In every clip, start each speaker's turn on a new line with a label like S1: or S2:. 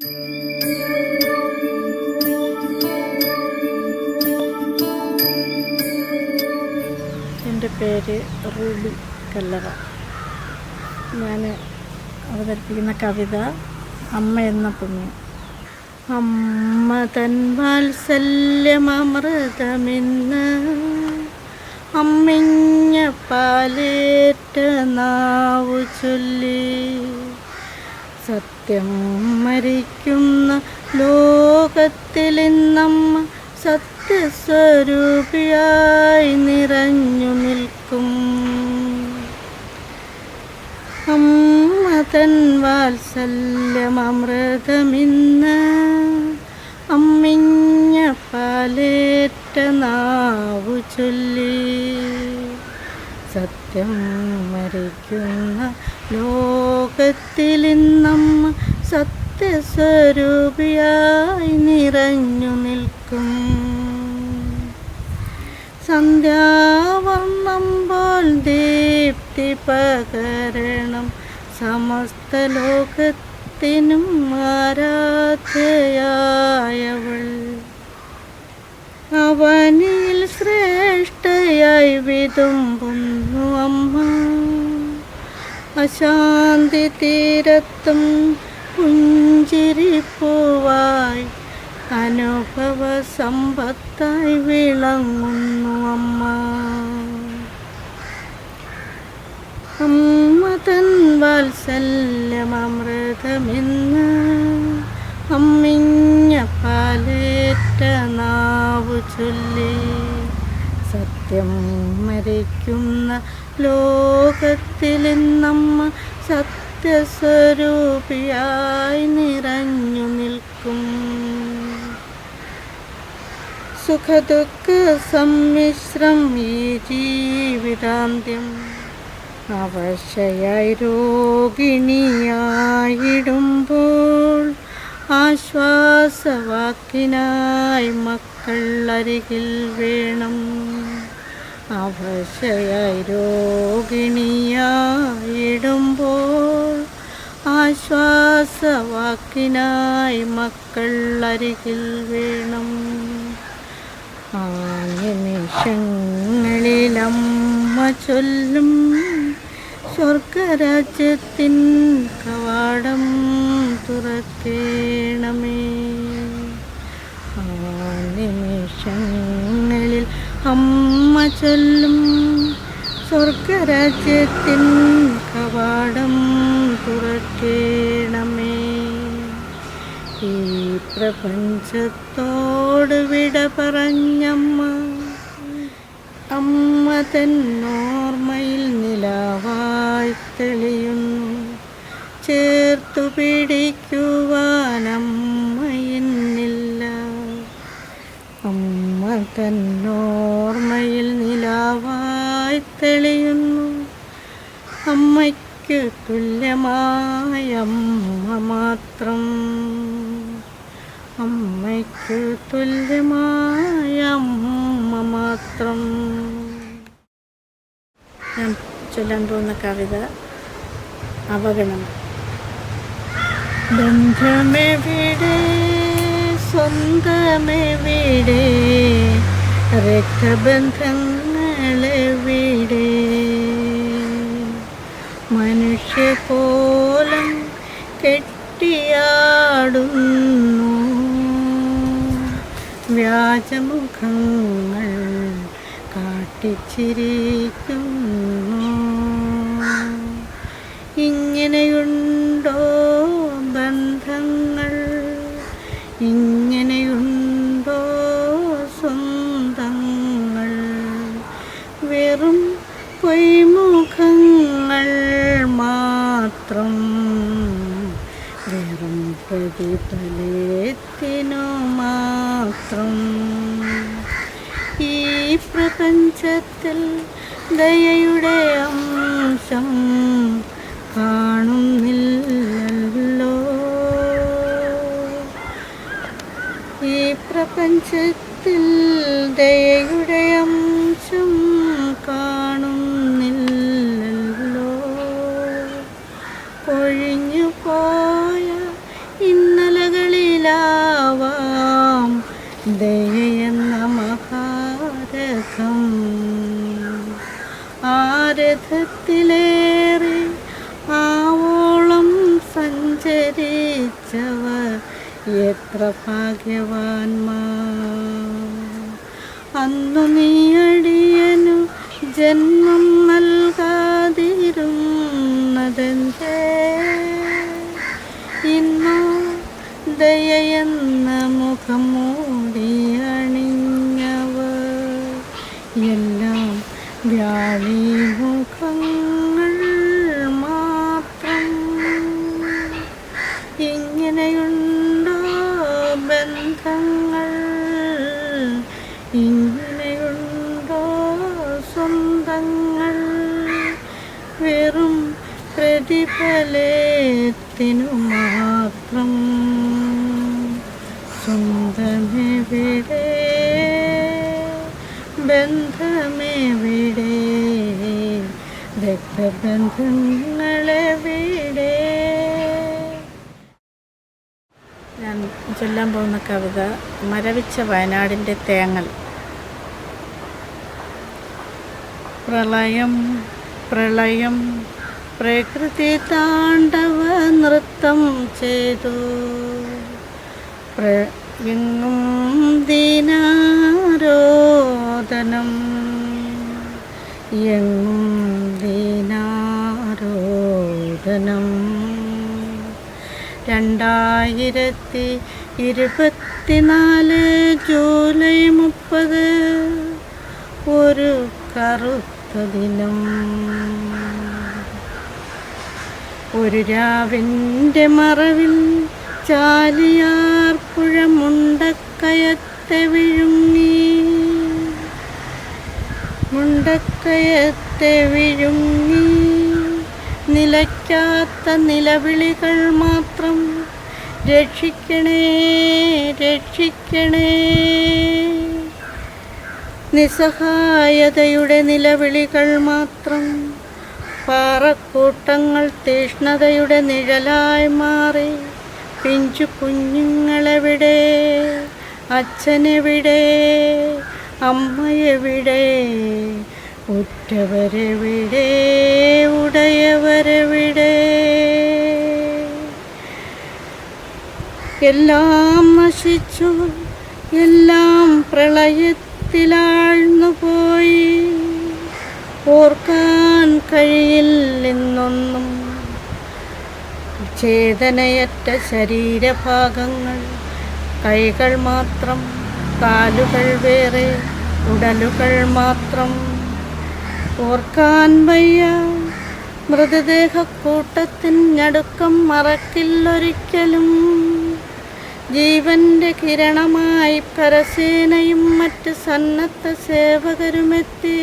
S1: എൻ്റെ പേര് റൂബി കല്ലറ. ഞാൻ അവതരിപ്പിക്കുന്ന കവിത അമ്മ എന്ന പുണ്യം. അമ്മ തൻ വാത്സല്യമമൃതമിന്ന് അമ്മിഞ്ഞ പാലേറ്റ നാവു ചൊല്ലി സത്യം മരിക്കുന്ന ലോകത്തിലിന്നമ്മ സത്യസ്വരൂപിയായി നിറഞ്ഞു നിൽക്കും. അമ്മ തൻ വാത്സല്യമമൃതമിന്ന് അമ്മിഞ്ഞ പാലേറ്റ നാവു ചൊല്ലി സത്യം മരിക്കുന്ന ലോകത്തിലിന്നമ്മ സത്യസ്വരൂപിയായി നിറഞ്ഞു നിൽക്കും. സന്ധ്യാവർണ്ണമ്പോൾ ദീപ്തി പകരണം സമസ്ത ലോകത്തിനും ആരാധ്യയായവൾ. അവനിൽ ശ്രേഷ്ഠയായി വിതുമ്പുന്നു അമ്മ. അശാന്തി തീരത്തും പുഞ്ചിരിപ്പൂവായി അനുഭവ സമ്പത്തായി വിളങ്ങുന്നു അമ്മ. അമ്മ തൻ വാത്സല്യമമൃതമിന്ന് അമ്മിഞ്ഞ പാലേറ്റ നാവു ചൊല്ലി സത്യം മരിക്കുന്ന ലോകത്തിലിന്നമ്മ സത്യസ്വരൂപിയായി നിറഞ്ഞു നിൽക്കും. സുഖദുഃഖ സമ്മിശ്രം ഈ ജീവിതാന്ത്യം അവശയായി രോഗിണിയായിടുമ്പോൾ ആശ്വാസവാക്കിനായി മക്കൾ അരികിൽ വേണം. അവശയായി രോഗിണിയായിടുമ്പോൾ ആശ്വാസവാക്കിനായി മക്കൾ അരികിൽ വേണം. ആ നിമിഷങ്ങളിലമ്മ ചൊല്ലും സ്വർഗരാജ്യത്തിൻ കവാടം തുറക്കേണമേ. ആ നിമിഷങ്ങളിൽ അമ്മ ചൊല്ലും സ്വർഗരാജ്യത്തിൻ കവാടം തുറക്കേണമേ. ഈ പ്രപഞ്ചത്തോട് വിട പറഞ്ഞമ്മ അമ്മ തന്നോർമ്മയിൽ നിലാവായി തെളിയുന്നു. ചേർത്തു പിടിക്കുവാനമ്മയിന്നില്ല. അമ്മ തന്നോർമ്മയിൽ നിലാവായി തെളിയുന്നു. അമ്മയ്ക്ക് തുല്യമായ അമ്മ മാത്രം. അമ്മയ്ക്ക് തുല്യമായ അമ്മ മാത്രം. ഞാൻ ചൊല്ലാൻ പോകുന്ന കവിത അവഗണന. ബന്ധമെവിടെ, സ്വന്തമെവിടെ, രക്തബന്ധങ്ങളെവിടെ, മനുഷ്യകോലം കെട്ടിയാടുന്നു വ്യാജമുഖങ്ങൾ കാട്ടിച്ചിരിക്കുന്നു. ഇങ്ങനെയുണ്ടോ ബന്ധങ്ങൾ, ഇങ്ങനെയുണ്ടോ സ്വന്തങ്ങൾ, വെറും പൊയ്മുഖങ്ങൾ മാത്രം, വെറും പ്രതിഫലത്തിനു മാത്രം. ഈ പ്രപഞ്ചത്തിൽ ദയയുടെ അംശം കാണുന്നില്ലല്ലോ. ഈ പ്രപഞ്ചത്തിൽ ദയയുടെ അംശം കാണുന്നില്ലല്ലോ. പൊഴിഞ്ഞു പോയ ഇന്നലകൾ നിലാവാം ദയെന്ന മഹാരഥം. ആ രഥത്തിലേറി ആവോളം സഞ്ചരിച്ചവർ എത്ര ഭാഗ്യവാന്മാർ. അന്നു നീ അടിയനു ജന്മം നൽകാതിരുന്നതെന്തേ? ഇന്നോ ദയെന്ന മുഖം മൂടി അണിഞ്ഞവർ എല്ലാം വ്യാളി മുഖങ്ങൾ മാത്രം. ഇങ്ങനെയുണ്ടോ ബന്ധങ്ങൾ, ഇങ്ങനെയുണ്ടോ സ്വന്തങ്ങൾ? വെറും പ്രതിഫലത്തിനു മാത്രം സ്വന്തമെവിടെ, ബന്ധമെവിടെ, രക്തബന്ധങ്ങളെവിടെ? ഞാൻ ചൊല്ലാൻ പോകുന്ന കവിത മരവിച്ച വയനാടിൻ്റെ തേങ്ങൽ. പ്രളയം പ്രളയം പ്രകൃതി താണ്ഡവ നൃത്തം ചെയ്തു. എങ്ങും ദീനാരോദനം, എങ്ങും ദീനാരോദനം. 2024 ജൂലൈ 30 ഒരു കറുത്ത ദിനം. ഒരു രാവിൻ്റെ മറവിൽ ചാലിയാർ പുഴ മുണ്ടക്കയത്തെ വിഴുങ്ങി, മുണ്ടക്കയത്തെ വിഴുങ്ങി. നിലയ്ക്കാത്ത നിലവിളികൾ മാത്രം, രക്ഷിക്കണേ രക്ഷിക്കണേ. നിസ്സഹായതയുടെ നിലവിളികൾ മാത്രം. പാറക്കൂട്ടങ്ങൾ തീഷ്ണതയുടെ നിഴലായി മാറി. പിഞ്ചു കുഞ്ഞുങ്ങളെവിടെ, അച്ഛനെവിടെ, അമ്മയെവിടെ, ഉറ്റവരെവിടെ, ഉടയവരെവിടെ? എല്ലാം നശിച്ചു, എല്ലാം പ്രളയത്തിലാഴ്ന്നുപോയി. ഓർക്കാൻ കഴിയില്ലെന്നൊന്നും. ചേതനയറ്റ ശരീരഭാഗങ്ങൾ, കൈകൾ മാത്രം, കാലുകൾ വേറെ, ഉടലുകൾ മാത്രം. ഓർക്കാൻ വയ്യ മൃതദേഹക്കൂട്ടത്തിൻ ഞടുക്കം മറക്കില്ലൊരിക്കലും. ജീവന്റെ കിരണമായി കരസേനയും മറ്റ് സന്നദ്ധ സേവകരുമെത്തി.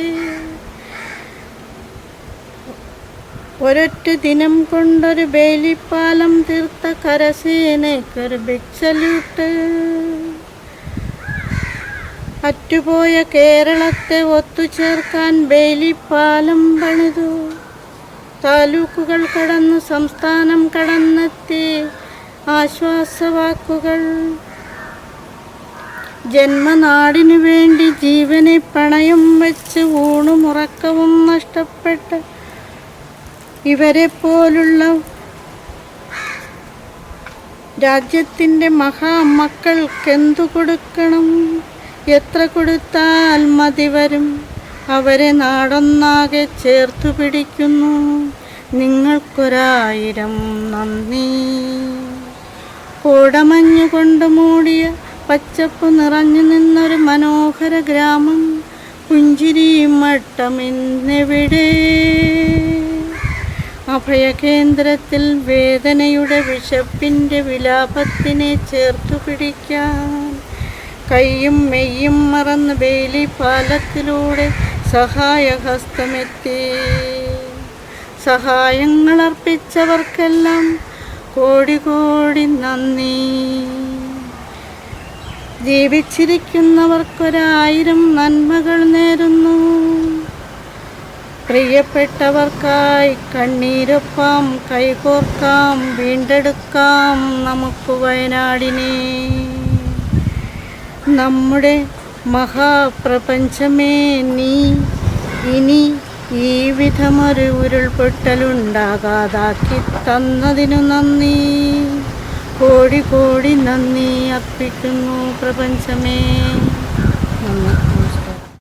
S1: ഒരൊറ്റ ദിനം കൊണ്ടൊരു ബേലിപ്പാലം തീർത്ത കരസേനയ്ക്കൊരു ബിഗ് സല്യൂട്ട്. അറ്റുപോയ കേരളത്തെ ഒത്തുചേർക്കാൻ ബേലിപ്പാലം പണിതു. താലൂക്കുകൾ കടന്ന് സംസ്ഥാനം കടന്നെത്തി ആശ്വാസവാക്കുകൾ. ജന്മനാടിനു വേണ്ടി ജീവനെ പണയം വെച്ച് ഊണുമുറക്കവും നഷ്ടപ്പെട്ട ഇവരെ പോലുള്ള രാജ്യത്തിൻ്റെ മഹാമക്കൾക്കെന്തു കൊടുക്കണം? എത്ര കൊടുത്താൽ മതി വരും? അവരെ നാടൊന്നാകെ ചേർത്തു പിടിക്കുന്നു. നിങ്ങൾക്കൊരായിരം നന്ദി. കോടമഞ്ഞുകൊണ്ട് മൂടിയ പച്ചപ്പ് നിറഞ്ഞു നിന്നൊരു മനോഹര ഗ്രാമം. പുഞ്ചിരിയും മട്ടമിന്നെവിടെ? അഭയകേന്ദ്രത്തിൽ വേദനയുടെ വിശപ്പിൻ്റെ വിലാപത്തിനെ ചേർത്തു പിടിക്കാൻ കൈയും മെയ്യും മറന്ന് ബേലിപ്പാലത്തിലൂടെ സഹായഹസ്തമെത്തി. സഹായങ്ങളർപ്പിച്ചവർക്കെല്ലാം കോടി കോടി നന്ദി. ജീവിച്ചിരിക്കുന്നവർക്കൊരായിരം നന്മകൾ നേരുന്നു. പ്രിയപ്പെട്ടവർക്കായി കണ്ണീരൊപ്പം കൈകോർക്കാം, വീണ്ടെടുക്കാം നമുക്ക് വയനാടിനെ. നമ്മുടെ മഹാപ്രപഞ്ചമേ, നീ ഇനി ഈ വിധമൊരു ഉരുൾപൊട്ടലുണ്ടാകാതാക്കി തന്നതിനു നന്ദി. കോടി കോടി നന്ദി അർപ്പിക്കുന്നു പ്രപഞ്ചമേ. നന്ദി.